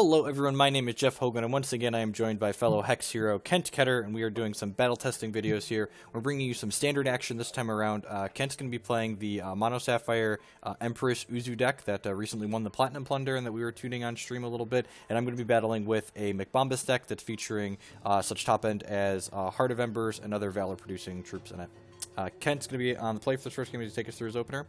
Hello everyone, my name is Jeff Hogan, and once again I am joined by fellow Hex hero Kent Ketter, and we are doing some battle testing videos here. We're bringing you some standard action this time around. Kent's going to be playing the Mono Sapphire Empress Uzzu deck that recently won the Platinum Plunder and that we were tuning on stream a little bit, and I'm going to be battling with a McBombus deck that's featuring such top end as Heart of Embers and other Valor producing troops in it. Kent's going to be on the play for the first game to take us through his opener.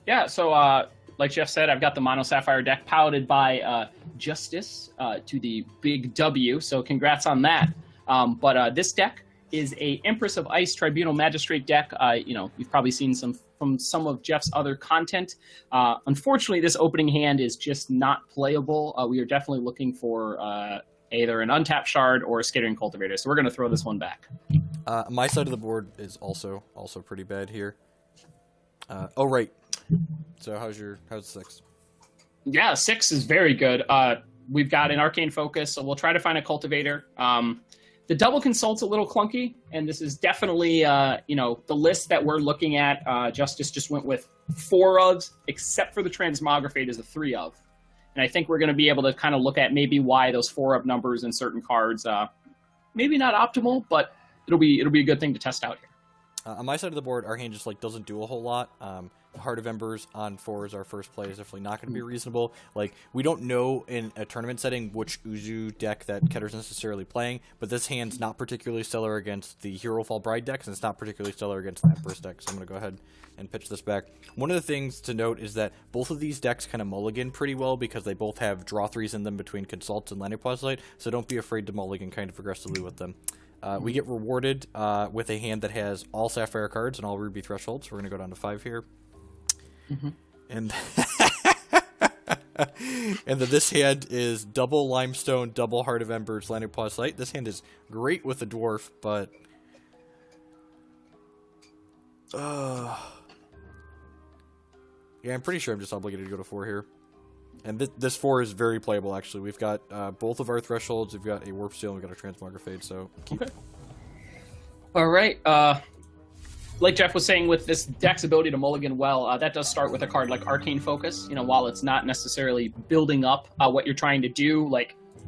Yeah, so like Jeff said, I've got the Mono Sapphire deck piloted by Justice to the big W, so congrats on that. But this deck is a Empress of Ice Tribunal Magistrate deck. You've probably seen from some of Jeff's other content. Unfortunately, this opening hand is just not playable. We are definitely looking for either an untapped shard or a Skittering Cultivator, so we're going to throw this one back. My side of the board is also pretty bad here. Oh, right. So how's 6? Yeah, 6 is very good. We've got an Arcane Focus, so we'll try to find a Cultivator. The double Consult's a little clunky, and this is definitely, the list that we're looking at. Justice just went with 4 ofs, except for the Transmogrifade is a 3 of. And I think we're going to be able to kind of look at maybe why those 4 of numbers in certain cards, maybe not optimal, but it'll be a good thing to test out here. On my side of the board, Arcane just doesn't do a whole lot. Heart of Embers on 4 is our first play. Is definitely not going to be reasonable. We don't know in a tournament setting which Uzzu deck that Ketter's necessarily playing, but this hand's not particularly stellar against the Hero Fall Bride decks, and it's not particularly stellar against the Empress deck, so I'm going to go ahead and pitch this back. One of the things to note is that both of these decks kind of mulligan pretty well because they both have draw 3s in them between Consults and Lanupaw, so don't be afraid to mulligan kind of aggressively with them. We get rewarded with a hand that has all Sapphire cards and all Ruby thresholds. We're going to go down to 5 here. Mm-hmm. And and this hand is double Limestone, double Heart of Embers, Lanupaw Sight. This hand is great with the Dwarf, but yeah, I'm pretty sure I'm just obligated to go to 4 here. And this 4 is very playable, actually. We've got both of our thresholds. We've got a Warpsteel, and we've got a Transmogrifade, so keep it. All right. Like Jeff was saying, with this deck's ability to mulligan well, that does start with a card like Arcane Focus. While it's not necessarily building up what you're trying to do,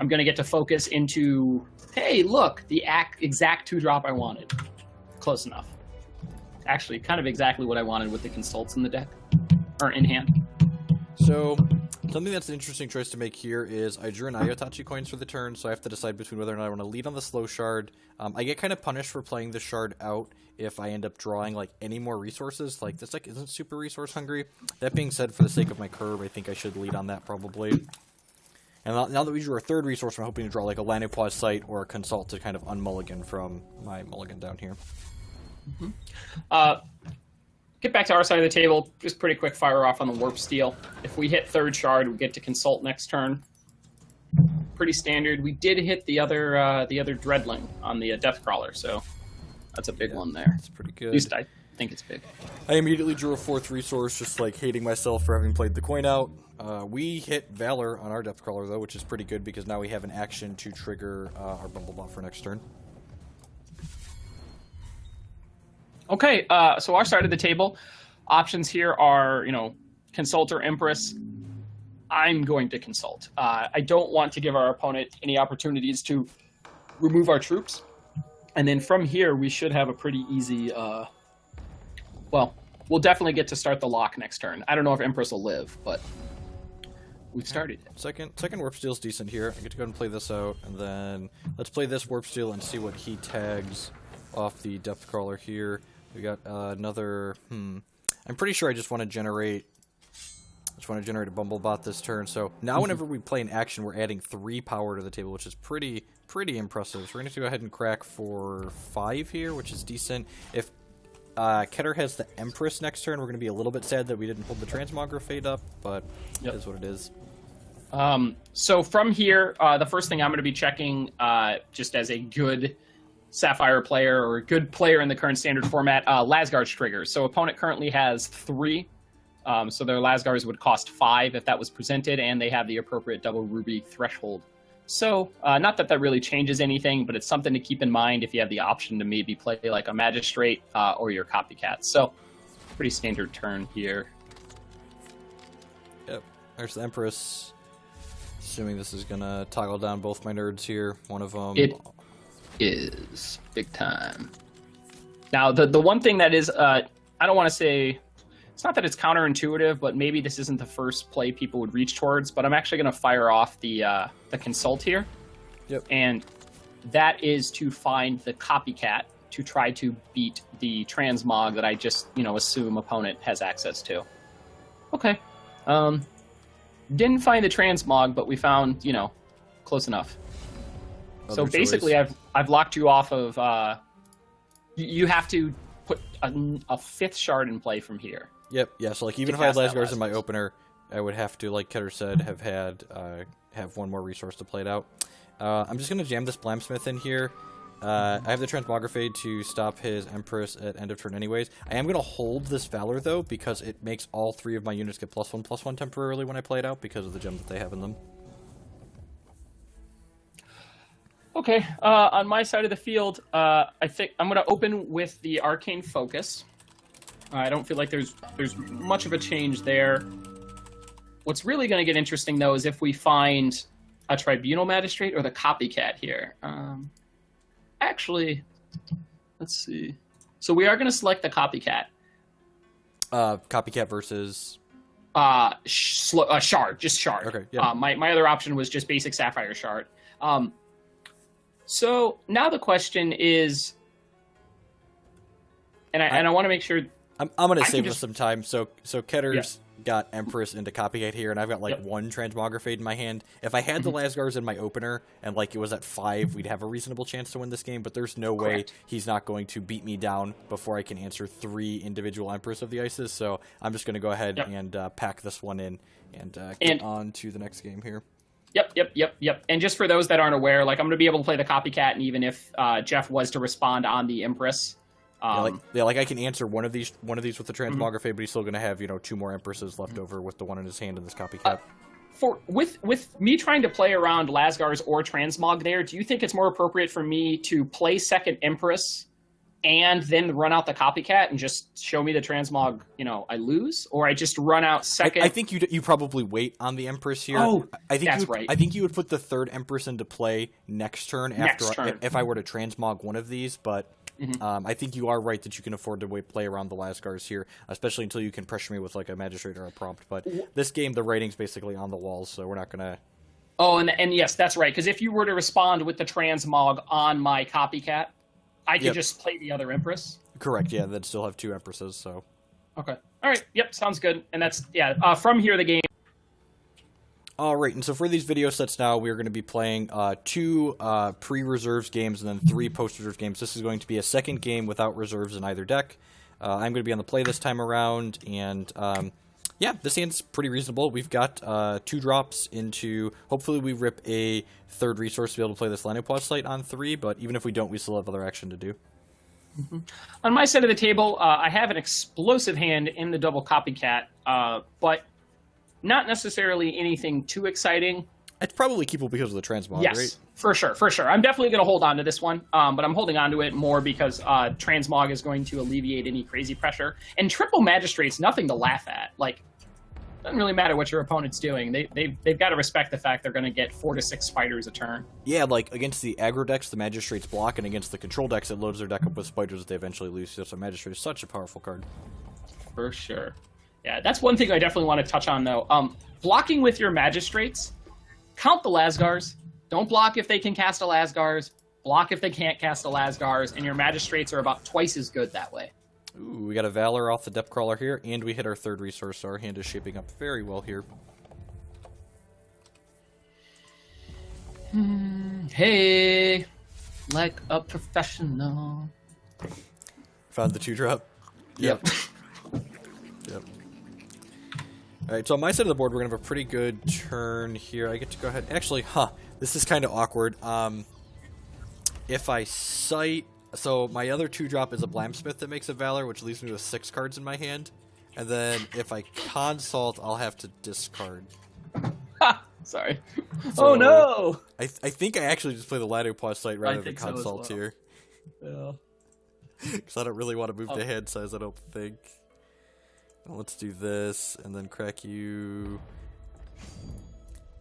I'm going to get to focus into, hey, look, the exact 2-drop I wanted. Close enough. Actually, kind of exactly what I wanted with the Consults in the deck, or in hand. So something that's an interesting choice to make here is I drew an Ayotochi Coins for the turn, so I have to decide between whether or not I want to lead on the slow shard. I get kind of punished for playing the shard out if I end up drawing any more resources. This deck isn't super resource hungry. That being said, for the sake of my curve, I think I should lead on that probably. And now that we drew our 3rd resource, I'm hoping to draw a Lanupaw Sight or a Consult to kind of unmulligan from my mulligan down here. Mm-hmm. Get back to our side of the table. Just pretty quick fire off on the Warpsteel. If we hit 3rd shard, we get to Consult next turn. Pretty standard. We did hit the other Dreadling on the Deathcrawler, so that's a big one there. That's pretty good. At least I think it's big. I immediately drew a 4th resource, just hating myself for having played the coin out. We hit Valor on our Deathcrawler, though, which is pretty good because now we have an action to trigger our Bumblebot for next turn. Okay, so our side of the table, options here are, Consult or Empress. I'm going to Consult. I don't want to give our opponent any opportunities to remove our troops. And then from here, we should have a pretty easy, we'll definitely get to start the lock next turn. I don't know if Empress will live, but we've started it. Second Warpsteel's decent here. I get to go ahead and play this out, and then let's play this Warpsteel and see what he tags off the Deathcrawler here. We got another, I'm pretty sure I just want to generate a Bumblebot this turn. So now whenever we play an action, we're adding 3 power to the table, which is pretty impressive. So we're going to go ahead and crack for 5 here, which is decent. If Ketter has the Empress next turn, we're going to be a little bit sad that we didn't hold the Transmogrifade up, but it is what it is. So from here, the first thing I'm going to be checking, just as a good Sapphire player or a good player in the current standard format, Lazgar's triggers. So opponent currently has 3, so their Lazgars would cost 5 if that was presented, and they have the appropriate double Ruby threshold. So not that really changes anything, but it's something to keep in mind if you have the option to maybe play like a Magistrate or your Copycat. So pretty standard turn here. Yep, there's the Empress. Assuming this is gonna toggle down both my nerds here. One of them. It is big time. Now, the one thing that is, I don't want to say, it's not that it's counterintuitive, but maybe this isn't the first play people would reach towards, but I'm actually going to fire off the Consult here. Yep. And that is to find the Copycat to try to beat the Transmog that I just, assume opponent has access to. Okay. Didn't find the Transmog, but we found, close enough. So basically, I've locked you off of. You have to put a fifth shard in play from here. Yep. Yeah. So like even if I had Lazgars in my opener, I would have to, like Ketter said, have one more resource to play it out. I'm just gonna jam this Blamsmith in here. I have the Transmogrifade to stop his Empress at end of turn anyways. I am going to hold this Valor, though, because it makes all 3 of my units get +1/+1 temporarily when I play it out because of the gem that they have in them. Okay, on my side of the field, I think I'm going to open with the Arcane Focus. I don't feel like there's much of a change there. What's really going to get interesting, though, is if we find a Tribunal Magistrate or the Copycat here. Actually, let's see. So we are going to select the Copycat. Copycat versus... Shard, just Shard. Okay, yeah. My other option was just basic Sapphire Shard. So now the question is... And I want to make sure... I'm going to save us some time. So Ketter's got Empress into Copycat here, and I've got one Transmogrifade in my hand. If I had the Lazgars in my opener, and it was at 5, we'd have a reasonable chance to win this game, but there's no way he's not going to beat me down before I can answer 3 individual Empress of the Ices, so I'm just going to go ahead and pack this one in and get on to the next game here. Yep. And just for those that aren't aware, I'm going to be able to play the Copycat, and even if Jeff was to respond on the Empress... I can answer one of these with the Transmogrifade, but he's still going to have 2 more Empresses left over with the one in his hand in this Copycat. With me trying to play around Lazgars or Transmog there, do you think it's more appropriate for me to play second Empress and then run out the Copycat and just show me the Transmog? I lose, or I just run out second. I think you probably wait on the Empress here. Oh, that's right. I think you would put the 3rd Empress into play next turn if I were to Transmog one of these, but. I think you are right that you can afford to play around the Lazgars here, especially until you can pressure me with a Magistrate or a Prompt. But this game, the rating's basically on the walls, so we're not going to... Oh, and yes, that's right, because if you were to respond with the Transmog on my Copycat, I could just play the other Empress? Correct, yeah, they'd still have 2 Empresses, so... Okay. All right, yep, sounds good. And that's, from here, the game... Alright, and so for these video sets now, we're going to be playing 2 pre-reserves games and then 3 post-reserves games. This is going to be a second game without reserves in either deck. I'm going to be on the play this time around, and this hand's pretty reasonable. We've got 2 drops into... Hopefully we rip a 3rd resource to be able to play this Lanupaw site on 3, but even if we don't, we still have other action to do. On my side of the table, I have an explosive hand in the double Copycat, but... Not necessarily anything too exciting. It's probably keepable because of the Transmog, right? Yes, for sure. I'm definitely going to hold on to this one, but I'm holding on to it more because Transmog is going to alleviate any crazy pressure. And triple Magistrate's nothing to laugh at. Doesn't really matter what your opponent's doing. They've got to respect the fact they're going to get 4 to 6 spiders a turn. Yeah, against the aggro decks, the Magistrate's block, and against the control decks, it loads their deck up with spiders that they eventually lose. So Magistrate is such a powerful card. For sure. Yeah, that's one thing I definitely want to touch on, though. Blocking with your Magistrates, count the Lazgars. Don't block if they can cast a Lazgars. Block if they can't cast a Lazgars, and your Magistrates are about twice as good that way. Ooh, we got a Valor off the Depth Crawler here, and we hit our 3rd resource, so our hand is shaping up very well here. Hey, like a professional. Found the 2-drop? Yep. Alright, so on my side of the board, we're going to have a pretty good turn here. I get to go ahead... Actually, this is kind of awkward. If I cite... So my other 2-drop is a Blamsmith that makes a Valor, which leaves me with 6 cards in my hand. And then if I Consult, I'll have to discard. Sorry. So, oh, no! I think I actually just play the Lanupaw site rather than Consult here. Yeah. Because I don't really want to move the hand size, I don't think. Let's do this, and then crack you.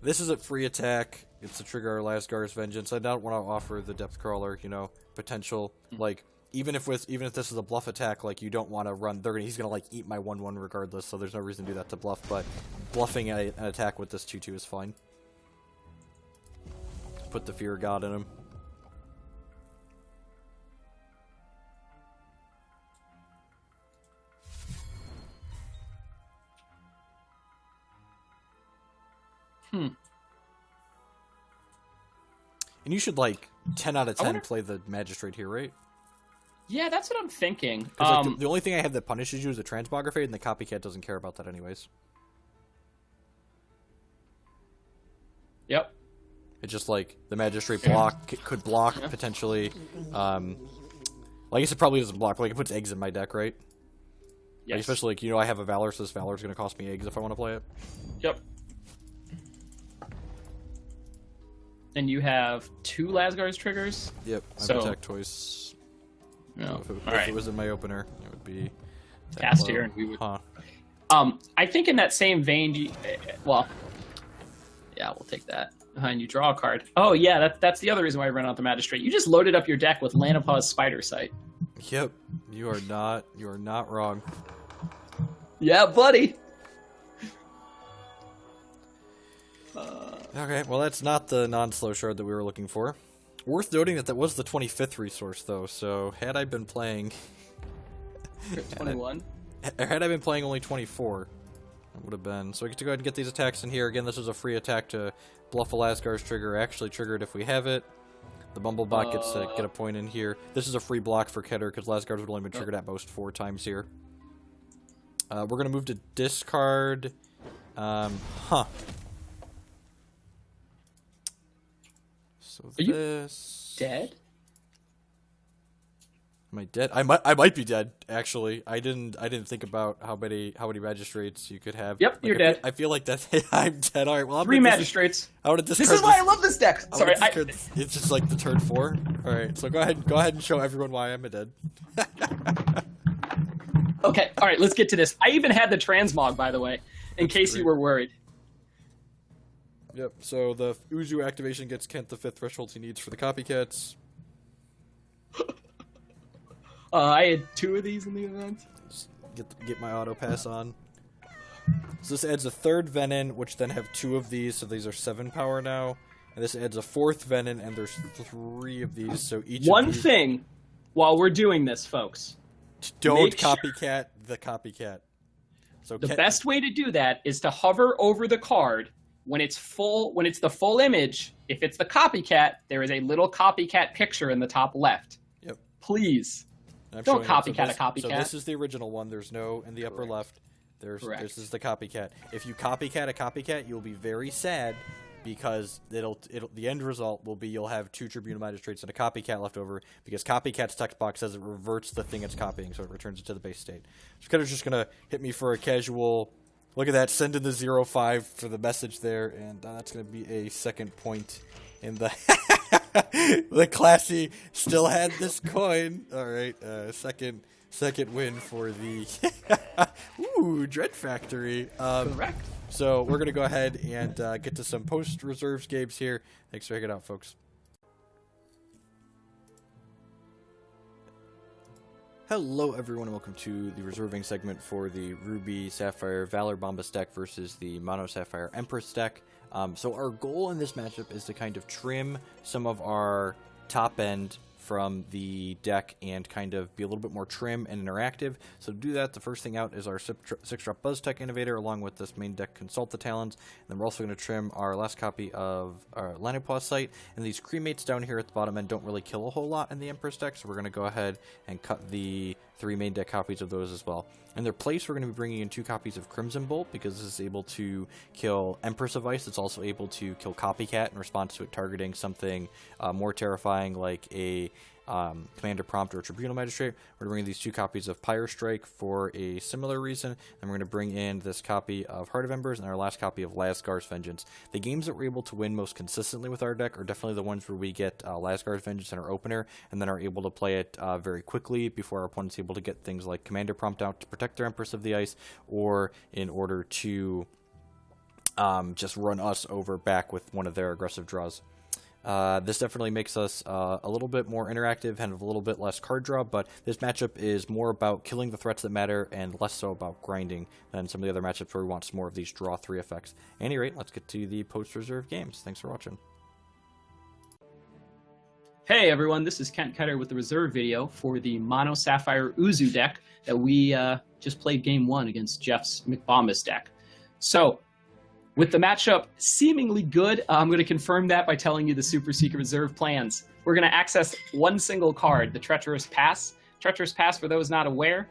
This is a free attack. It's to trigger our Lazgar's Vengeance. I don't want to offer the Depth Crawler, you know, potential. Like, even if this is a bluff attack, like, you don't want to run. He's going to, like, eat my 1/1 regardless, so there's no reason to do that to bluff. But bluffing an attack with this 2/2 is fine. Put the Fear God in him. And you should, like, 10 out of 10 play the Magistrate here, right? Yeah, that's what I'm thinking. Like, the only thing I have that punishes you is the Transmogrifade, and the Copycat doesn't care about that anyways. Yep. It's just, like, the Magistrate could block, potentially. Well, I guess it probably doesn't block, but, like, it puts eggs in my deck, right? Yes. Like, especially, like, you know, I have a Valor, so this Valor's going to cost me eggs if I want to play it. Yep. And you have 2 Lazgar's triggers? Yep, I so, protect twice. No. If it was in my opener, it would be... Cast here, and we would... Huh. I think in that same vein, well... Yeah, we'll take that. And you draw a card. Oh, yeah, that's the other reason why I ran out the Magistrate. You just loaded up your deck with Lanupaw's Spider Sight. Yep, you are not wrong. Yeah, buddy! Okay, well that's not the non-slow shard that we were looking for. Worth noting that was the 25th resource, though, so had I been playing... 21? Had I been playing only 24, it would have been. So we get to go ahead and get these attacks in here. Again, this is a free attack to bluff a Lazgar's trigger, actually triggered if we have it. The Bumblebot gets to get a point in here. This is a free block for Keter, because Lazgar's would only been triggered at most 4 times here. We're going to move to discard... So Are this... you dead? Am I dead? I might be dead, actually. I didn't think about how many Magistrates you could have. Yep, like, you're dead. I feel like that's... I'm dead. All right, well, 3 Magistrates. This is why I love this deck! Sorry, it's just like the turn 4. All right, so go ahead and show everyone why I'm a dead. Okay, all right, let's get to this. I even had the Transmog, by the way, in case you were worried. Yep, so the Uzzu activation gets Kent the 5th threshold he needs for the Copycats. I had 2 of these in the event. Just get my auto pass on. So this adds a 3rd Venom, which then have 2 of these, so these are 7 power now. And this adds a 4th Venom, and there's 3 of these, so each One of these... thing, while we're doing this, folks. Don't Copycat the Copycat. So the best way to do that is to hover over the card when it's the full image. If it's the Copycat, there is a little Copycat picture in the top left. Yep. Please. Don't Copycat a Copycat. So this is the original one. There's no in the upper left. This is the Copycat. If you Copycat a Copycat, you'll be very sad because the end result will be you'll have 2 Tribunal Magistrates and a Copycat left over because Copycat's text box says it reverts the thing it's copying, so it returns it to the base state. So Ketter's just gonna hit me for a casual. Look at that, send in the 0-5 for the message there, and that's going to be a 2nd point in the... the classy still had this coin. All right, second win for the... Ooh, Dread Factory. Correct. So we're going to go ahead and get to some post-reserves games here. Thanks for checking it out, folks. Hello everyone and welcome to the reserving segment for the Ruby Sapphire Valor Bombus deck versus the Mono Sapphire Empress deck. So our goal in this matchup is to kind of trim some of our top end from the deck and kind of be a little bit more trim and interactive. So to do that, the first thing out is our 6-drop Buzztech Innovator along with this main deck Consult the Talons. And then we're also going to trim our last copy of our Lanupaw site. And these Cremates down here at the bottom end don't really kill a whole lot in the Empress deck, so we're going to go ahead and cut the 3 main deck copies of those as well. In their place, we're going to be bringing in 2 copies of Crimson Bolt because this is able to kill Empress of Ice. It's also able to kill Copycat in response to it targeting something more terrifying like a Commander P.R.O.M.P.T or Tribunal Magistrate. We're bringing these 2 copies of Pyre Strike for a similar reason. And we're going to bring in this copy of Heart of Embers and our last copy of Lazgar's Vengeance. The games that we're able to win most consistently with our deck are definitely the ones where we get Lazgar's Vengeance in our opener and then are able to play it very quickly before our opponent's able to get things like Commander P.R.O.M.P.T out to protect their Empress of the Ice or in order to just run us over back with one of their aggressive draws. This definitely makes us a little bit more interactive and a little bit less card draw, but this matchup is more about killing the threats that matter and less so about grinding than some of the other matchups where we want some more of these draw 3 effects. At any rate, let's get to the post-reserve games. Thanks for watching. Hey everyone, this is Kent Ketter with the reserve video for the Mono Sapphire Uzzu deck that we just played game 1 against Jeff's McBombus deck. So, with the matchup seemingly good, I'm going to confirm that by telling you the super secret reserve plans. We're going to access one single card, the Treacherous Pass. Treacherous Pass, for those not aware,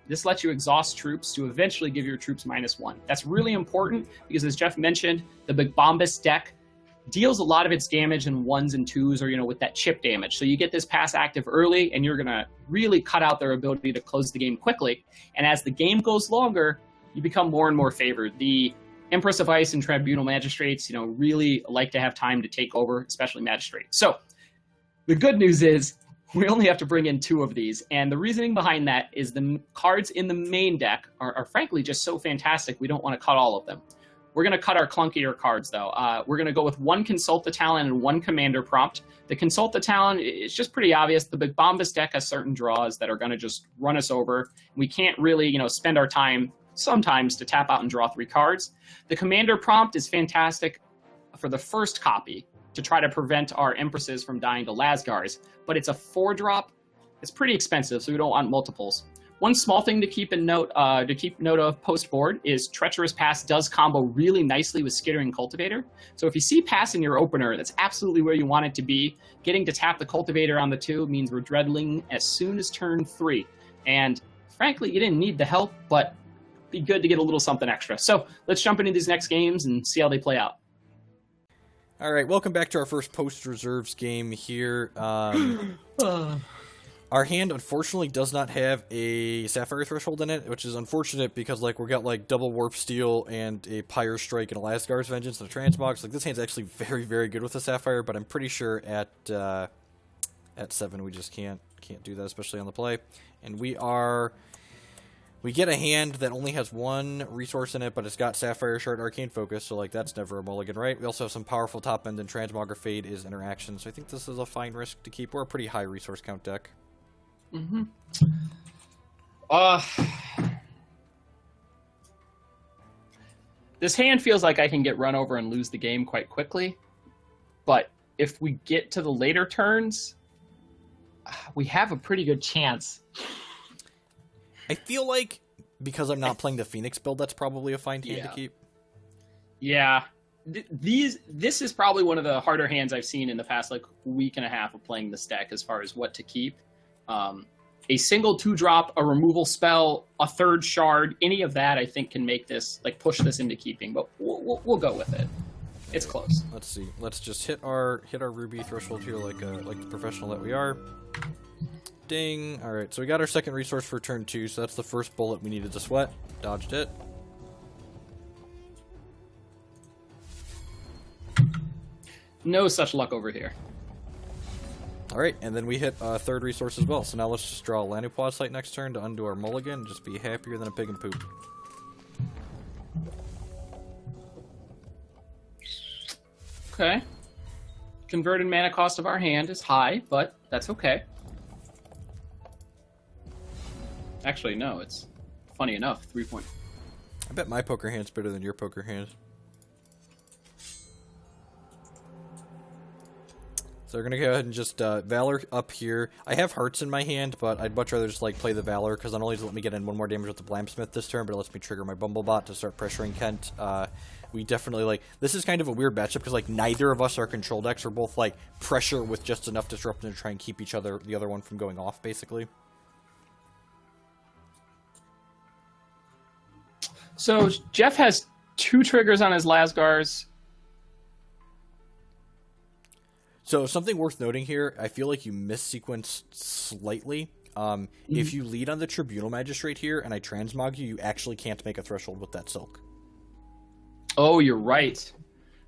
this lets you exhaust troops to eventually give your troops -1. That's really important because, as Jeff mentioned, the McBombus deck deals a lot of its damage in 1s and 2s, or, with that chip damage. So you get this pass active early, and you're going to really cut out their ability to close the game quickly. And as the game goes longer, you become more and more favored. The Empress of Ice and Tribunal Magistrates, really like to have time to take over, especially Magistrate. So the good news is we only have to bring in 2 of these. And the reasoning behind that is the cards in the main deck are frankly just so fantastic, we don't want to cut all of them. We're going to cut our clunkier cards, though. We're going to go with 1 Consult the Talon and 1 Commander P.R.O.M.P.T. The Consult the Talon is just pretty obvious. The McBombus deck has certain draws that are going to just run us over. We can't really, spend our time sometimes to tap out and draw 3 cards. The Commander P.R.O.M.P.T. is fantastic for the first copy to try to prevent our Empresses from dying to Lazgars, but it's a 4-drop. It's pretty expensive, so we don't want multiples. One small thing to keep note of post-board is Treacherous Pass does combo really nicely with Skittering Cultivator. So if you see Pass in your opener, that's absolutely where you want it to be. Getting to tap the Cultivator on the 2 means we're dreadling as soon as turn 3. And frankly, you didn't need the help, but be good to get a little something extra. So let's jump into these next games and see how they play out. All right, welcome back to our first post-reserves game here. Our hand, unfortunately, does not have a Sapphire Threshold in it, which is unfortunate because, we got, double Warpsteel and a Pyre Strike and a Lazgar's Vengeance and a Transmog. So, this hand's actually very, very good with a Sapphire, but I'm pretty sure at 7 we just can't do that, especially on the play. And we get a hand that only has 1 resource in it, but it's got Sapphire Shard, Arcane Focus, so, that's never a mulligan, right? We also have some powerful top end, and Transmogrifade is interaction, so I think this is a fine risk to keep. We're a pretty high resource count deck. Mm-hmm. This hand feels like I can get run over and lose the game quite quickly, but if we get to the later turns, we have a pretty good chance. I feel like because I'm not playing the Phoenix build, that's probably a fine hand to keep. Yeah. This is probably one of the harder hands I've seen in the past week and a half of playing this deck as far as what to keep. A single 2-drop, a removal spell, a 3rd shard, any of that I think can make this, push this into keeping, but we'll go with it. It's close. Let's see. Let's just hit our ruby threshold here like the professional that we are. Ding. All right, so we got our second resource for turn 2, so that's the first bullet we needed to sweat. Dodged it. No such luck over here. All right, and then we hit a 3rd resource as well. So now let's just draw a Lanupaw site next turn to undo our mulligan and just be happier than a pig in poop. Okay. Converted mana cost of our hand is high, but that's okay. Actually, no, it's funny enough, 3 point. I bet my poker hand's better than your poker hand. So we're going to go ahead and just Valor up here. I have hearts in my hand, but I'd much rather just play the Valor, because not only does it let me get in 1 more damage with the Blamsmith this turn, but it lets me trigger my Bumblebot to start pressuring Kent. We definitely, this is kind of a weird matchup, because neither of us are control decks. We're both pressure with just enough disruption to try and keep the other one from going off, basically. So Jeff has 2 triggers on his Lazgars. So something worth noting here, I feel like you missequenced slightly. If you lead on the Tribunal Magistrate here and I transmog you, you actually can't make a threshold with that Silk. Oh, you're right.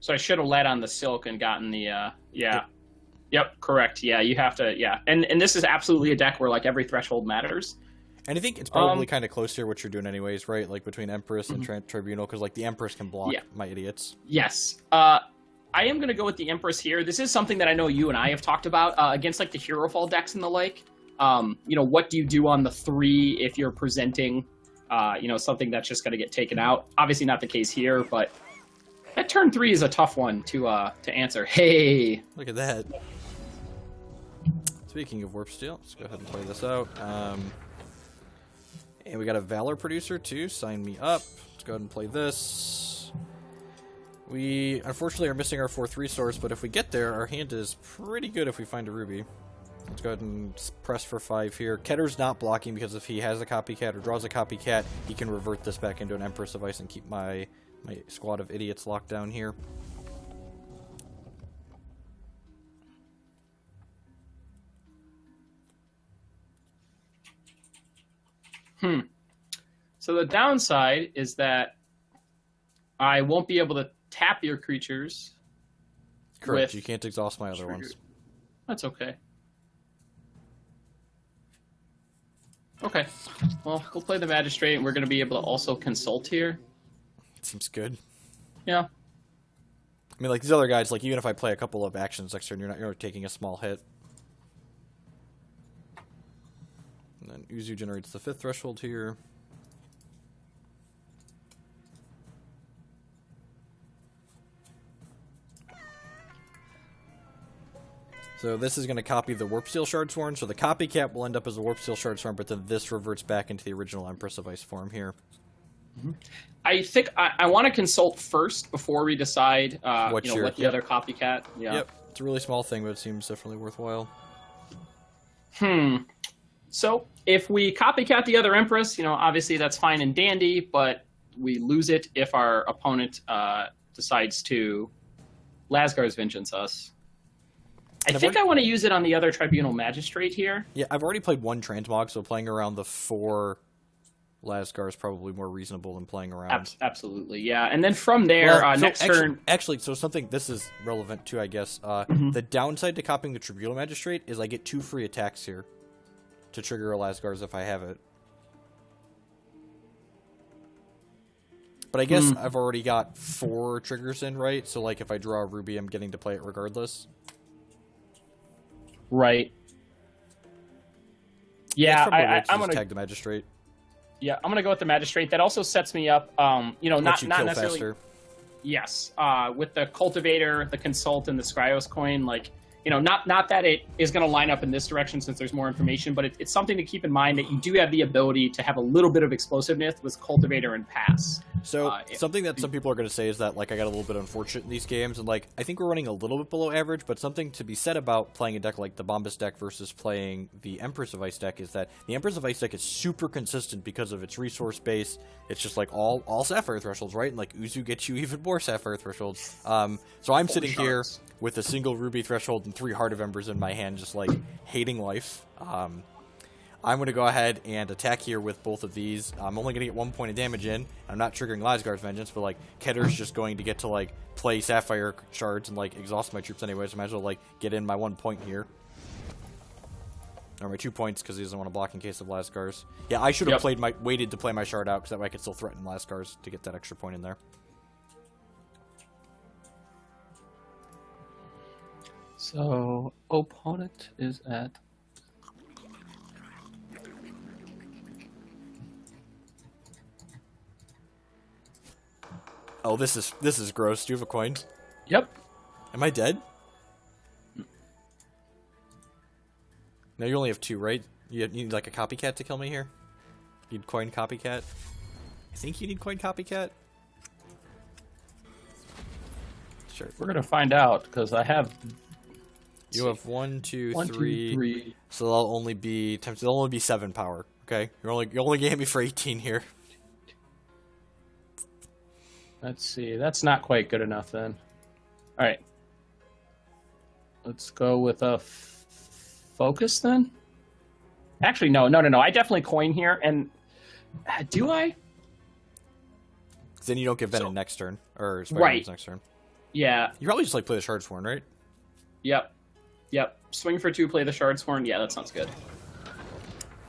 So I should have led on the Silk and gotten the, Yep, correct. Yeah, you have to, And this is absolutely a deck where, every threshold matters. And I think it's probably kind of close here what you're doing anyways, right? Like between Empress and Tribunal, because like the Empress can block my idiots. Yes. I am going to go with the Empress here. This is something that I know you and I have talked about against like the Hero Fall decks and the like. You know, what do you do on the 3 if you're presenting, you know, something that's just going to get taken out? Obviously not the case here, but that turn 3 is a tough one to answer. Hey! Look at that. Speaking of Warpsteel, let's go ahead and play this out. And we got a Valor producer too. Sign me up. Let's go ahead and play this. We, unfortunately, are missing our 4th resource, but if we get there, our hand is pretty good if we find a ruby. Let's go ahead and press for 5 here. Ketter's not blocking because if he has a Copycat or draws a Copycat, he can revert this back into an Empress of Ice and keep my squad of idiots locked down here. So the downside is that I won't be able to tap your creatures. Correct. You can't exhaust my other ones. That's okay. Okay. Well, we'll play the Magistrate, and we're going to be able to also consult here. Seems good. Yeah. I mean, like, these other guys, like, even if I play a couple of actions next turn, you're taking a small hit. And then Uzzu generates the 5th threshold here. So this is going to copy the Warpsteel Shardsworn, so the Copycat will end up as a Warpsteel Shardsworn, but then this reverts back into the original Empress of Ice form here. I think I want to consult first before we decide what the other Copycat. Yeah. Yep, it's a really small thing, but it seems definitely worthwhile. So if we Copycat the other Empress, you know, obviously that's fine and dandy, but we lose it if our opponent decides to Lazgar's Vengeance us. I think I want to use it on the other Tribunal Magistrate here. Yeah, I've already played 1 Transmog, so playing around the 4 Lazgar is probably more reasonable than playing around. Absolutely, yeah. And then from there, next turn... Actually, so something, this is relevant too, I guess. The downside to copying the Tribunal Magistrate is I get 2 free attacks here to trigger a Lazgar's if I have it. But I guess I've already got 4 triggers in, right? So, like, if I draw a Ruby, I'm getting to play it regardless. Right. Yeah, I'm gonna tag the Magistrate. Yeah, I'm gonna go with the Magistrate. That also sets me up. You know, not necessarily. Faster. Yes. With the Cultivator, the Consult, and the Scrios Coin, like, you know, not that it is going to line up in this direction since there's more information, but it's something to keep in mind that you do have the ability to have a little bit of explosiveness with Cultivator and Pass. So something that some people are going to say is that, like, I got a little bit unfortunate in these games, and, like, I think we're running a little bit below average, but something to be said about playing a deck like the Bombus deck versus playing the Empress of Ice deck is that the Empress of Ice deck is super consistent because of its resource base. It's just, like, all Sapphire thresholds, right? And, like, Uzzu gets you even more Sapphire thresholds. So I'm sitting here with a single Ruby threshold and 3 Heart of Embers in my hand, just, like, hating life. I'm going to go ahead and attack here with both of these. I'm only going to get 1 point of damage in. I'm not triggering Lazgar's Vengeance, but, like, Ketter's just going to get to, like, play Sapphire Shards and, like, exhaust my troops anyway, so I might as well, like, get in my 1 point here. Or my 2 points, because he doesn't want to block in case of Lazgar's. Yeah, I should have waited to play my Shard out, because that way I could still threaten Lazgar's to get that extra point in there. So, opponent is at... Oh, this is gross. Do you have a coin? Yep. Am I dead? No, you only have 2, right? You need, like, a Copycat to kill me here? You need coin Copycat? I think you need coin Copycat? Sure. We're going to find out, because I have... You have 1, 2, 3. So they'll only be 7 power. Okay, you only gave me for 18 here. Let's see. That's not quite good enough then. All right. Let's go with a focus then. Actually, no. I definitely coin here, and do I? Then you don't get Venom next turn, or right next turn. Yeah. You probably just like play the Shardsworn, right? Yep. Swing for 2, play the Shardsworn. Yeah, that sounds good.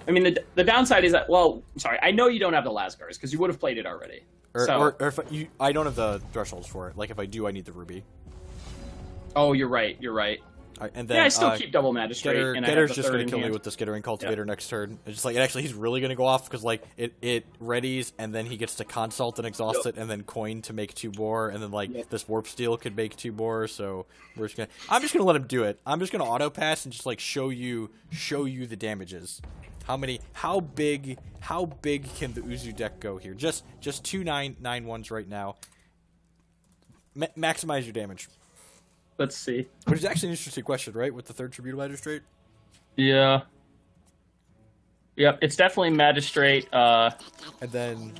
I mean, the downside is that, well, sorry, I know you don't have the Lazgars, because you would have played it already. Or if I don't have the thresholds for it. Like, if I do, I need the ruby. Oh, you're right. And then, yeah, I still keep double magistrate. And Getter's just going to kill me with the Skittering Cultivator next turn. It's just like, actually, he's really going to go off because like it readies, and then he gets to consult and exhaust it, and then coin to make 2 more, and then like this Warpsteel could make 2 more. So I'm just gonna let him do it. I'm just gonna auto pass and just like show you the damages. How big can the Uzzu deck go here? Just 2 9/9/1s right now. Maximize your damage. Let's see. Which is actually an interesting question, right? With the 3rd Tribunal Magistrate? Yeah. Yep, it's definitely Magistrate. And then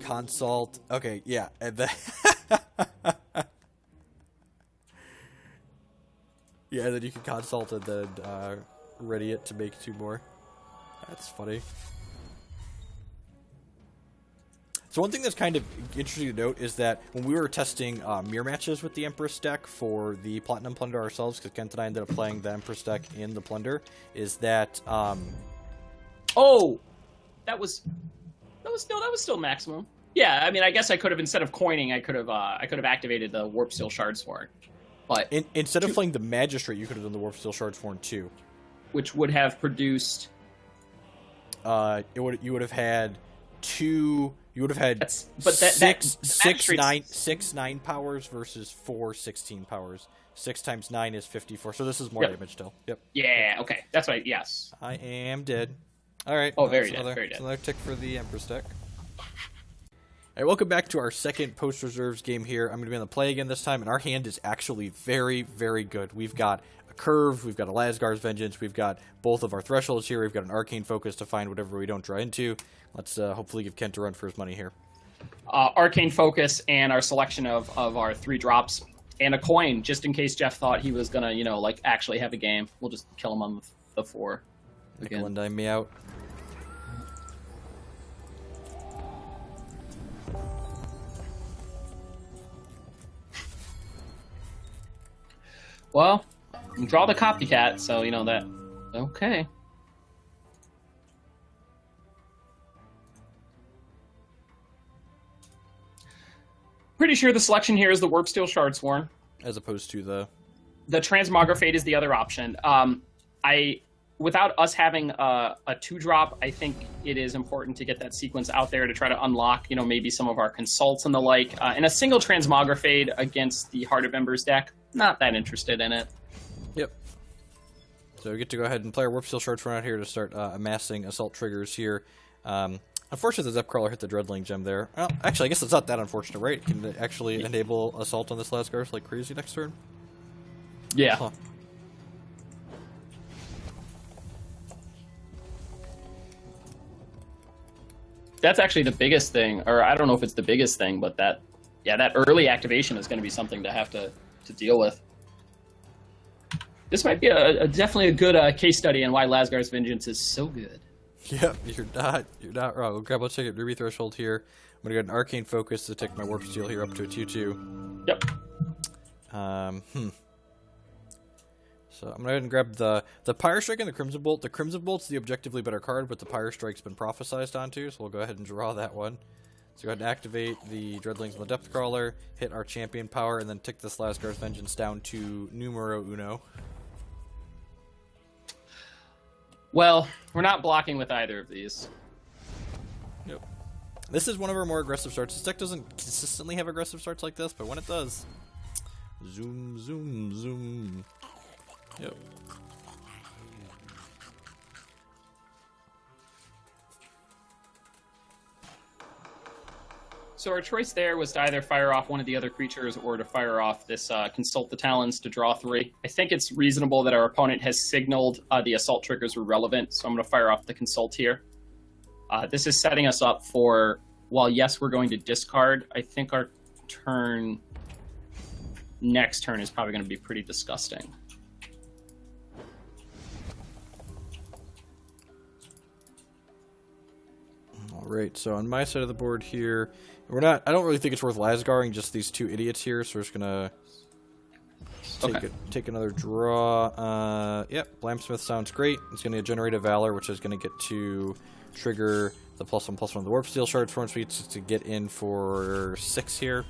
Consult. Okay, yeah. And then... yeah, and then you can Consult and then ready it to make 2 more. That's funny. So one thing that's kind of interesting to note is that when we were testing mirror matches with the Empress deck for the Platinum Plunder ourselves, because Kent and I ended up playing the Empress deck in the Plunder, is that oh, that was still maximum. Yeah, I mean, I guess I could have, instead of coining, I could have activated the Warpsteel Shardsworn. But instead of playing the Magistrate, you could have done the Warpsteel Shardsworn too, which would have produced. You would have had 2. You would have had six 9 powers versus 4 16 powers. 6 times 9 is 54. So this is more damage still. Yep. Yeah. Okay. That's right. Yes. I am dead. All right. Oh, very dead. Very dead. Another tick for the Empress deck. All right, welcome back to our second post reserves game here. I'm going to be on the play again this time, and our hand is actually very, very good. We've got a Curve, we've got a Lazgar's Vengeance, we've got both of our thresholds here, we've got an Arcane Focus to find whatever we don't draw into. Let's hopefully give Kent a run for his money here. Arcane Focus and our selection of our 3 drops and a coin, just in case Jeff thought he was gonna, like actually have a game. We'll just kill him on the 4. Nickel and dime me out. Well, draw the Copycat, so you know that. Okay. Pretty sure the selection here is the Warpsteel Shardsworn, as opposed to the Transmogrifade is the other option. Without us having a 2-drop, I think it is important to get that sequence out there to try to unlock, maybe some of our consults and the like. And a single Transmogrifade against the Heart of Embers deck, not that interested in it. Yep. So we get to go ahead and play our Warpsteel Shardsworn out here to start amassing assault triggers here. Unfortunately, the Zepcrawler hit the Dreadling gem there. Well, actually, I guess it's not that unfortunate, right? It can actually enable assault on this Lazgar like crazy next turn. Yeah. Huh. That's actually the biggest thing, or I don't know if it's the biggest thing, but that early activation is going to be something to have to deal with. This might be definitely a good case study on why Lazgar's Vengeance is so good. Yep, you're not wrong. We'll grab a ticket Ruby Threshold here. I'm gonna get an Arcane Focus to take my Warpsteel here up to a 2/2. Yep. So I'm gonna go ahead and grab the Pyre Strike and the Crimson Bolt. The Crimson Bolt's the objectively better card, but the Pyre Strike's been prophesized onto, so we'll go ahead and draw that one. So go ahead and activate the Dreadlings and the Depth Crawler, hit our champion power, and then tick this Lazgar's Vengeance down to numero uno. Well, we're not blocking with either of these. Nope. This is one of our more aggressive starts. This deck doesn't consistently have aggressive starts like this, but when it does, zoom, zoom, zoom. Yep. So our choice there was to either fire off one of the other creatures or to fire off this Consult the Talons to draw 3. I think it's reasonable that our opponent has signaled the assault triggers were relevant, so I'm going to fire off the Consult here. This is setting us up for, while yes, we're going to discard, I think our next turn is probably going to be pretty disgusting. Alright, so on my side of the board here, I don't really think it's worth Lazgaring just these 2 idiots here, so we're just gonna take another draw. Yep, Blamsmith sounds great. It's going to generate a Valor, which is going to get to trigger the +1/+1 of the Warpsteel Shardsworn suites to get in for 6 here.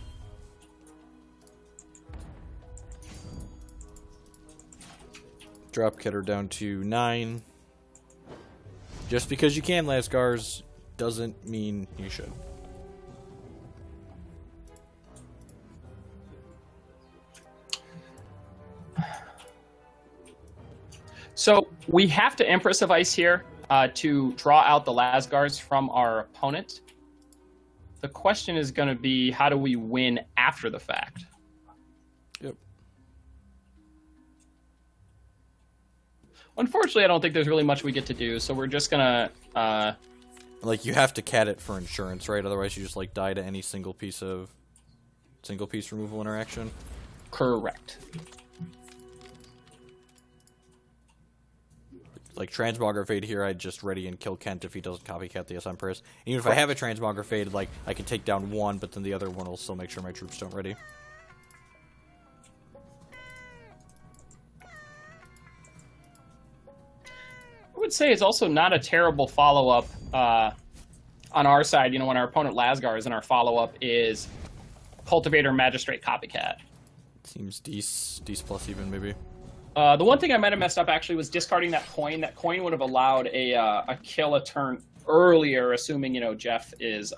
Drop Keter down to 9. Just because you can, Lazgars, doesn't mean you should. So we have to Empress of Ice here to draw out the Lazgars from our opponent. The question is going to be, how do we win after the fact? Yep. Unfortunately, I don't think there's really much we get to do, so we're just going to... Like, you have to cat it for insurance, right? Otherwise, you just, like, die to any single piece removal interaction. Correct. Like, Transmogrifade here, I'd just ready and kill Kent if he doesn't copycat the Empress. Even if I have a Transmogrifade, like, I can take down one, but then the other one will still make sure my troops don't ready. I would say it's also not a terrible follow-up on our side. You know, when our opponent Lazgar is in our follow-up is Cultivator, Magistrate, Copycat. Seems Dece plus even, maybe. The one thing I might have messed up, actually, was discarding that coin. That coin would have allowed a kill a turn earlier, assuming, you know, Jeff is,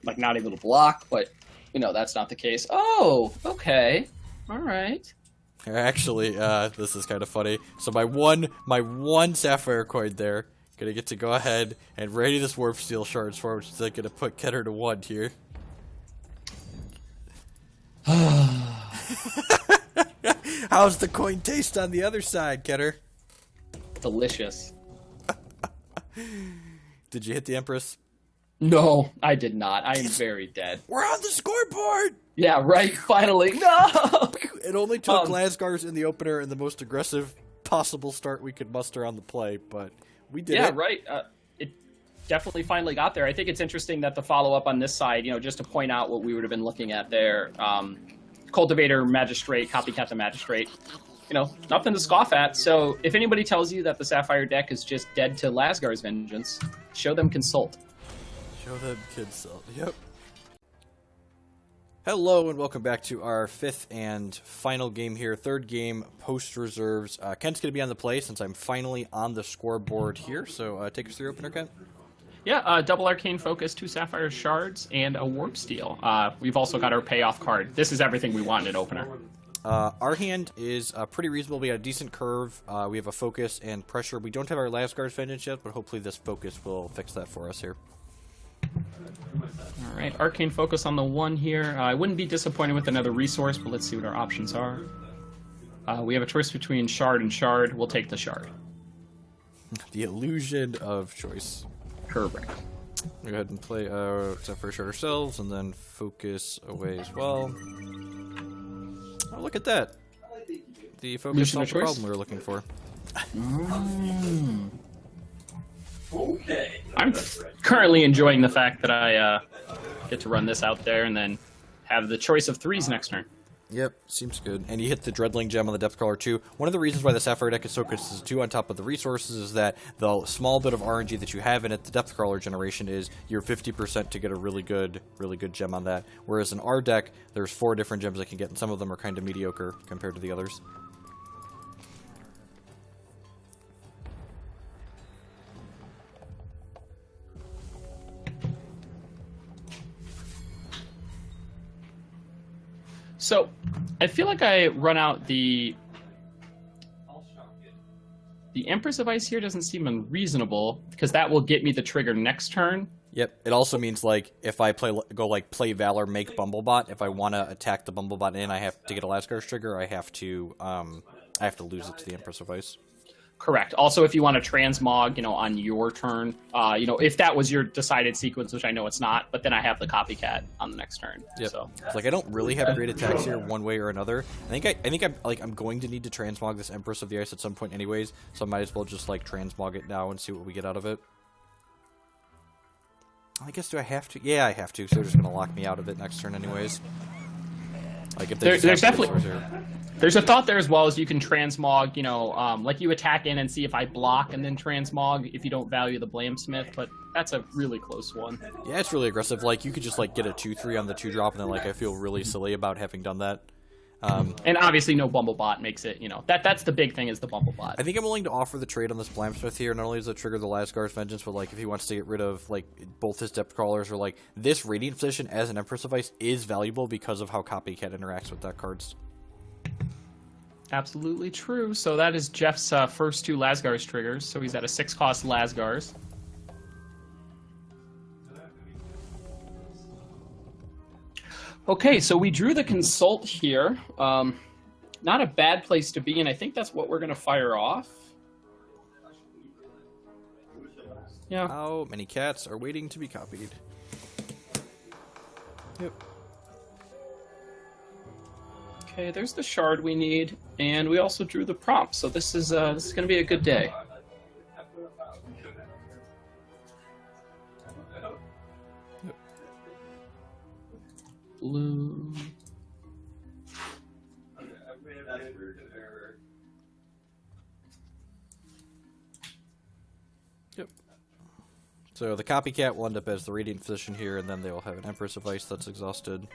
like, not able to block, but, you know, that's not the case. Oh, okay. All right. Actually, this is kind of funny. So my one Sapphire coin there, gonna get to go ahead and ready this Warpsteel Shardsworn, which is like, gonna put Keter to 1 here. How's the coin taste on the other side, Keter? Delicious. Did you hit the Empress? No, I did not. I am very dead. We're on the scoreboard! Yeah, right, finally. No! It only took Lazgars in the opener and the most aggressive possible start we could muster on the play, but we did it. Yeah, right. It definitely finally got there. I think it's interesting that the follow-up on this side, you know, just to point out what we would have been looking at there, Cultivator, Magistrate, Copycat the Magistrate, you know, nothing to scoff at. So if anybody tells you that the Sapphire deck is just dead to Lazgar's vengeance, show them Consult. Show them Consult, yep. Hello and welcome back to our 5th and final game here. 3rd game, post-reserves. Kent's going to be on the play since I'm finally on the scoreboard here. So take us through your opener, Kent. Yeah, double Arcane Focus, 2 Sapphire Shards, and a Warpsteel. We've also got our payoff card. This is everything we want in an opener. Our hand is pretty reasonable. We got a decent curve. We have a Focus and Pressure. We don't have our Lazgar's Vengeance yet, but hopefully this Focus will fix that for us here. All right, Arcane Focus on the 1 here. I wouldn't be disappointed with another resource, but let's see what our options are. We have a choice between Shard and Shard. We'll take the Shard. The illusion of choice. Correct. Go ahead and play Sapphire Shard ourselves, and then Focus away as well. Oh, look at that. The Focus solved the problem we were looking for. Okay. I'm currently enjoying the fact that I get to run this out there and then have the choice of 3s next turn. Yep, seems good. And you hit the Dreadling gem on the Depth Crawler too. One of the reasons why the Sapphire deck is so consistent too, on top of the resources, is that the small bit of RNG that you have in it, the Depth Crawler generation, is you're 50% to get a really good gem on that. Whereas in our deck, there's 4 different gems I can get, and some of them are kind of mediocre compared to the others. So, I feel like I run out the Empress of Ice here doesn't seem unreasonable, because that will get me the trigger next turn. Yep, it also means, like, if I play Valor, make Bumblebot, if I want to attack the Bumblebot in, I have to get a Lazgar's trigger, I have to lose it to the Empress of Ice. Correct. Also, if you want to transmog, you know, on your turn, you know, if that was your decided sequence, which I know it's not, but then I have the Copycat on the next turn. Yep. So it's like I don't really have great attacks here, one way or another. I think I'm going to need to transmog this Empress of the Ice at some point, anyways. So I might as well just like transmog it now and see what we get out of it. I guess, do I have to? Yeah, I have to. So they're just gonna lock me out of it next turn, anyways. Like if they there's definitely there's a thought there as well as you can transmog. Like you attack in and see if I block and then transmog if you don't value the Blamsmith, but that's a really close one. Yeah, it's really aggressive. Like you could just like get a 2/3 on the 2-drop, and then like I feel really silly about having done that. And obviously no Bumblebot makes it, that's the big thing is the Bumblebot. I think I'm willing to offer the trade on this Blamsmith here. Not only does it trigger the Lazgar's Vengeance, but like if he wants to get rid of like both his Depth Crawlers or like this Radiant Physician as an Empress of Ice is valuable because of how Copycat interacts with deck cards. Absolutely true. So that is Jeff's first 2 Lazgar's triggers. So he's at a 6-cost Lazgar's. Okay, so we drew the Consult here. Not a bad place to be, and I think that's what we're going to fire off. Yeah. How many cats are waiting to be copied? Yep. Okay, there's the shard we need, and we also drew the prompt, so this is going to be a good day. Blue. Yep. So the Copycat will end up as the Radiant Physician here, and then they will have an Empress of Ice that's exhausted.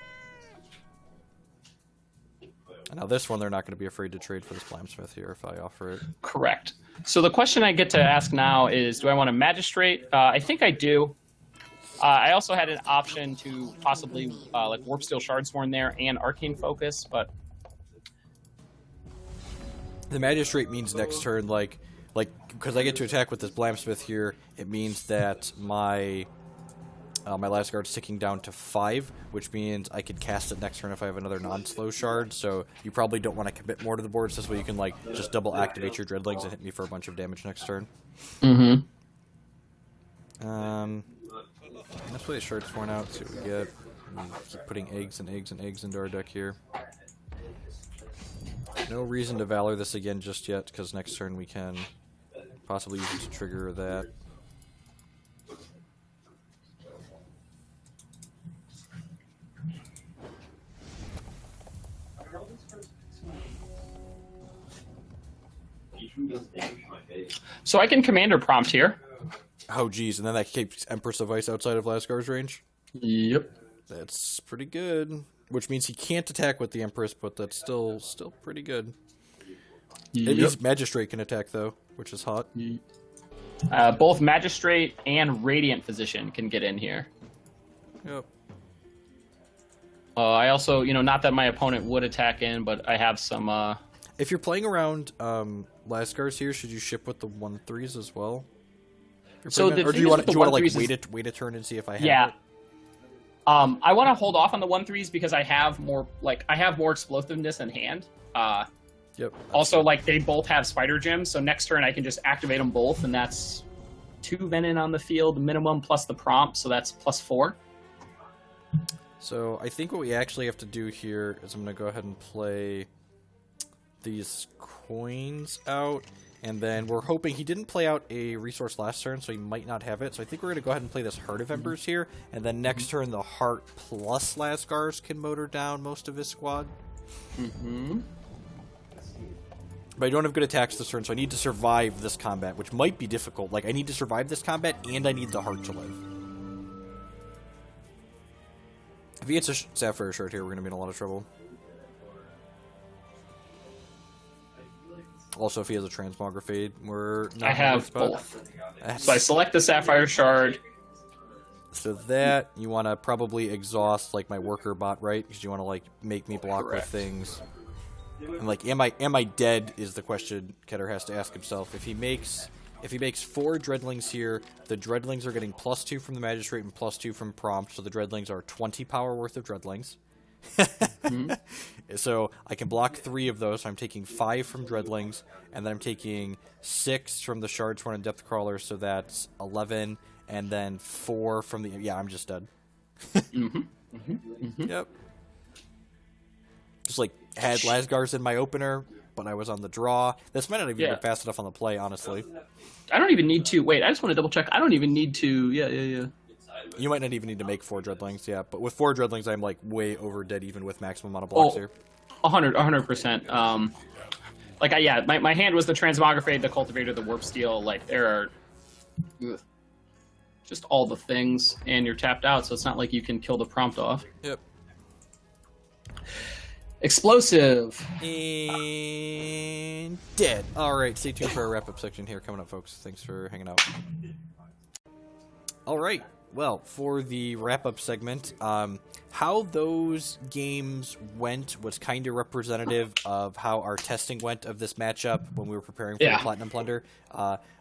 And now this one, they're not going to be afraid to trade for this Blamsmith here if I offer it. Correct. So the question I get to ask now is, do I want a Magistrate? I think I do. I also had an option to possibly like Warpsteel Shardsworn there and Arcane Focus, but the Magistrate means next turn, like because I get to attack with this Blamsmith here, it means that my my Lazgar's ticking down to 5, which means I could cast it next turn if I have another non-slow shard. So you probably don't want to commit more to the board. So this way you can like just double activate your Dreadlings and hit me for a bunch of damage next turn. Mm-hmm. Let's play the Shardsworn out, see what we get. Keep putting eggs and eggs and eggs into our deck here. No reason to Valor this again just yet, because next turn we can possibly use it to trigger that. So I can Commander P.R.O.M.P.T here. Oh, geez, and then that keeps Empress of Ice outside of Lazgar's range? Yep. That's pretty good. Which means he can't attack with the Empress, but that's still pretty good. Yep. It means Magistrate can attack, though, which is hot. Both Magistrate and Radiant Physician can get in here. Yep. I also, not that my opponent would attack in, but I have some... If you're playing around Lazgar's here, should you ship with the 1/3s as well? So or do you want to like wait a turn and see if I have it? I want to hold off on the 1/3s because I have more explosiveness in hand. Yep. Also, like they both have Spider Gems, so next turn I can just activate them both, and that's 2 Venom on the field minimum plus the Prompt, so that's +4. So I think what we actually have to do here is I'm going to go ahead and play these coins out. And then we're hoping he didn't play out a resource last turn, so he might not have it. So I think we're going to go ahead and play this Heart of Embers here. And then next turn, the Heart plus Lazgar's can motor down most of his squad. Mm-hmm. But I don't have good attacks this turn, so I need to survive this combat, which might be difficult. Like, I need to survive this combat, and I need the Heart to live. If he gets a Sapphire Shard here, we're going to be in a lot of trouble. Also, if he has a Transmogrifade, we're not... I have both. So I select the Sapphire Shard. So that, you want to probably exhaust, like, my worker bot, right? Because you want to, like, make me block Correct. with things. And, like, am I dead is the question Keter has to ask himself. If he makes 4 Dreadlings here, the Dreadlings are getting +2 from the Magistrate and +2 from Prompt, so the Dreadlings are 20 power worth of Dreadlings. Mm-hmm. So I can block 3 of those. So I'm taking 5 from Dreadlings, and then I'm taking 6 from the Shardsworn and Depth Crawler, so that's 11, and then 4 from the... Yeah, I'm just dead. Mm-hmm. Mm-hmm. Mm-hmm. Yep. Just like had Lazgar's in my opener, but I was on the draw. This might not even be fast enough on the play, honestly. I don't even need to... Wait, I just want to double check. I don't even need to... Yeah. You might not even need to make 4 Dreadlings, yeah. But with 4 Dreadlings, I'm like way over dead even with maximum amount of blocks here. 100%. Yeah, my hand was the Transmogrifade, the Cultivator, the Warpsteel. Like, there are just all the things, and you're tapped out, so it's not like you can kill the prompt off. Yep. Explosive. And dead. All right, stay tuned for our wrap-up section here coming up, folks. Thanks for hanging out. All right. Well, for the wrap-up segment, how those games went was kind of representative of how our testing went of this matchup when we were preparing for the Platinum Plunder.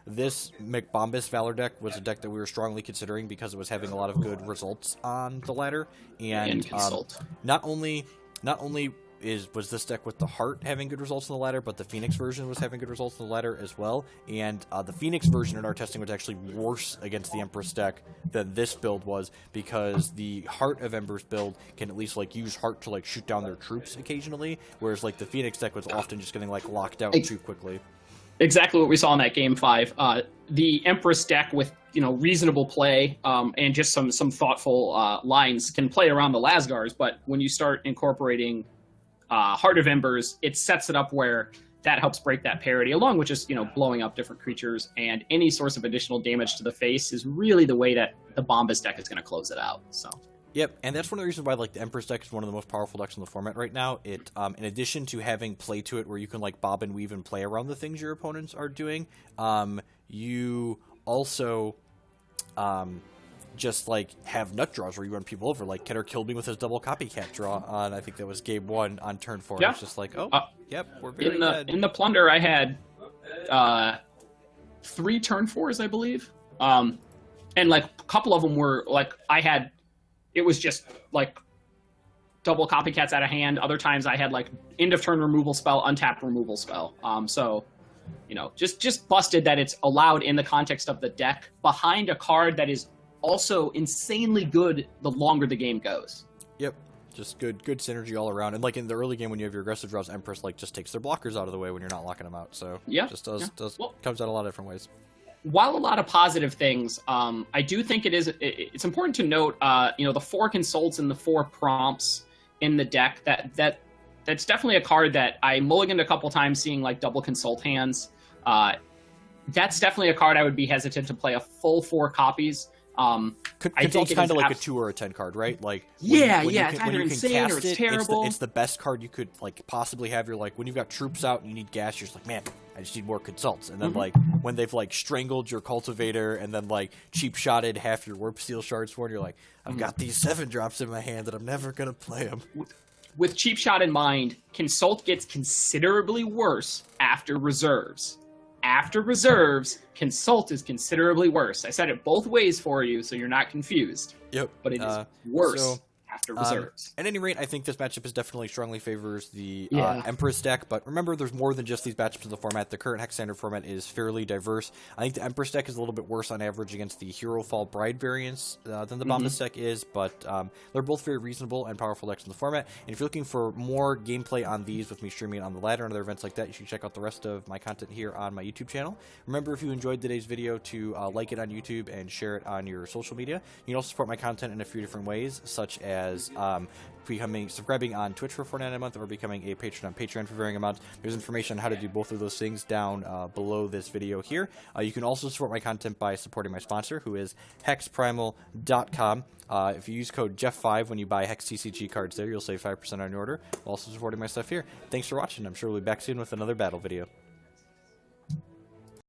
This McBombus Valor deck was a deck that we were strongly considering because it was having a lot of good results on the ladder. And Consult. Not only was this deck with the Heart having good results on the ladder, but the Phoenix version was having good results on the ladder as well. And the Phoenix version in our testing was actually worse against the Empress deck than this build was, because the Heart of Embers build can at least like use Heart to like shoot down their troops occasionally, whereas like the Phoenix deck was often just getting like locked out too quickly. Exactly what we saw in that game 5. The Empress deck with reasonable play and just some thoughtful lines can play around the Lazgars, but when you start incorporating Heart of Embers, it sets it up where that helps break that parity, along with just blowing up different creatures, and any source of additional damage to the face is really the way that the Bombus deck is going to close it out. So. Yep, and that's one of the reasons why like the Empress deck is one of the most powerful decks in the format right now. It, in addition to having play to it where you can like bob and weave and play around the things your opponents are doing, you also just like have nut draws where you run people over. Like Keter killed me with his double Copycat draw on, I think that was game 1 on turn 4. Yeah. It's just like, yep, we're very dead. In the Plunder, I had 3 turn 4s, I believe, and like a couple of them were like it was just like double Copycats out of hand. Other times I had like end of turn removal spell, untapped removal spell. So just busted that it's allowed in the context of the deck behind a card that is also insanely good the longer the game goes. Yep, just good synergy all around. And like in the early game when you have your aggressive draws, Empress like just takes their blockers out of the way when you're not locking them out. So just comes out a lot of different ways. While a lot of positive things, I do think it's important to note the 4 consults and the 4 prompts in the deck. That's definitely a card that I mulliganed a couple times seeing like double consult hands. That's definitely a card I would be hesitant to play a full 4 copies. Consult's kind of like a 2 or a 10 card, right? Like it's either insane or it's terrible. It's the best card you could like possibly have. You're like when you've got troops out and you need gas, you're just like, man, I just need more consults. And then like when they've like strangled your cultivator and then like cheap shotted half your Warpsteel Shardsworn, you're like, I've got these 7 drops in my hand that I'm never gonna play them. With cheap shot in mind, consult gets considerably worse after reserves. After reserves, consult is considerably worse. I said it both ways for you, so you're not confused. Yep. But it is worse after reserves. At any rate, I think this matchup is definitely strongly favors the Empress deck, but remember, there's more than just these matchups in the format. The current Hex Standard format is fairly diverse. I think the Empress deck is a little bit worse on average against the Hero Fall Bride variants than the Bombus deck is, but they're both very reasonable and powerful decks in the format. And if you're looking for more gameplay on these with me streaming on the ladder and other events like that, you should check out the rest of my content here on my YouTube channel. Remember, if you enjoyed today's video, to like it on YouTube and share it on your social media. You can also support my content in a few different ways, such as subscribing on Twitch for $4.99 a month, or becoming a patron on Patreon for varying amounts. There's information on how to do both of those things down below this video here. You can also support my content by supporting my sponsor, who is hexprimal.com. If you use code Jeff5 when you buy Hex TCG cards there, you'll save 5% on your order, while also supporting my stuff here. Thanks for watching. I'm sure we'll be back soon with another battle video.